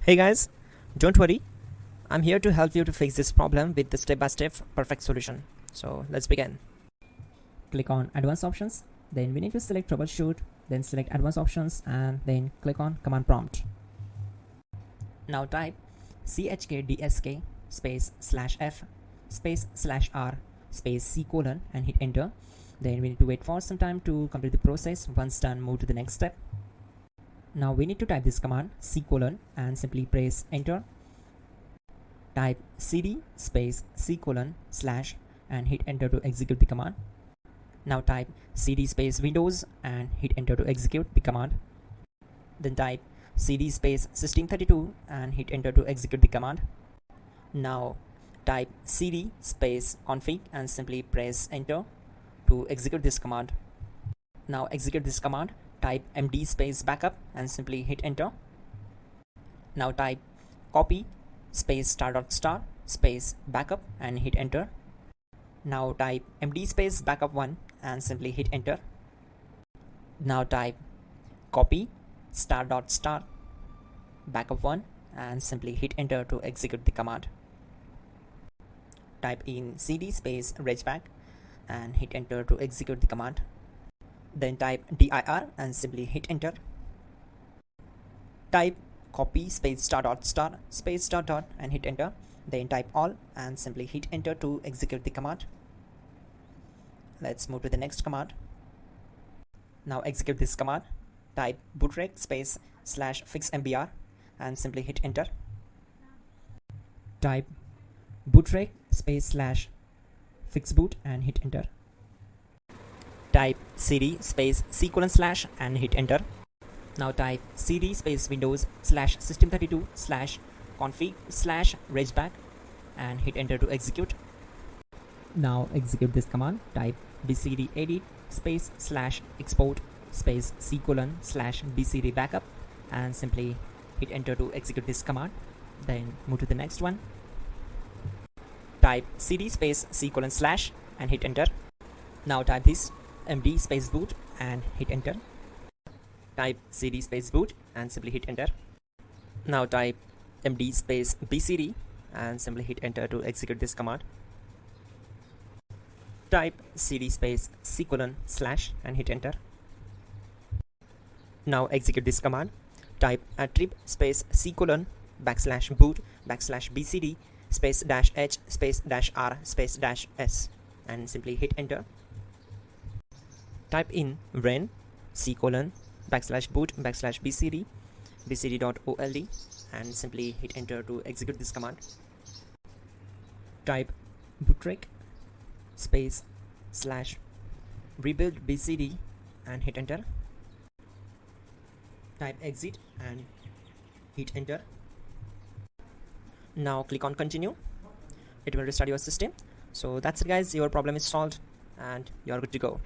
Hey guys, don't worry, I'm here to help you to fix this problem with the step-by-step perfect solution. So let's begin. Click on Advanced Options, then we need to select Troubleshoot, then select Advanced Options and then click on Command Prompt. Now type CHKDSK space /F space /R space C colon and hit enter. Then we need to wait for some time to complete the process. Once done, move to the next step. Now we need to type this command C colon and simply press enter. Type cd space C colon / and hit enter to execute the command. Now type cd space Windows and hit enter to execute the command. Then type cd space System32 and hit enter to execute the command. Now type cd space config and simply press enter to execute this command. Now execute this command. Type md space backup and simply hit enter. Now type copy space ** space backup and hit enter. Now type md space backup1 and simply hit enter. Now type copy ** backup1 and simply hit enter to execute the command. Type in cd space regback and hit enter to execute the command. Then type dir and simply hit enter. Type copy space ** space .. and hit enter. Then type all and simply hit enter to execute the command. Let's move to the next command. Now execute this command. Type bootrec space /fixmbr and simply hit enter. Type bootrec space /fixboot and hit enter. Type cd space C colon / and hit enter. Now type cd space Windows /System32 /config /regback and hit enter to execute. Now execute this command. Type bcd edit space /export space C colon /bcd backup and simply hit enter to execute this command. Then move to the next one. Type cd space C colon / and hit enter. Now type this md space boot and hit enter. Type cd space boot and simply hit enter. Now type md space bcd and simply hit enter to execute this command. Type cd space C colon / and hit enter. Now execute this command. Type attrib space C colon /boot /bcd space -h space -r space -s and simply hit enter. Type in ren C colon /boot /bcd bcd.old and simply hit enter to execute this command. Type bootrec space /rebuild bcd and hit enter. Type exit and hit enter. Now click on continue. It will restart your system. So that's it guys, your problem is solved and you're good to go.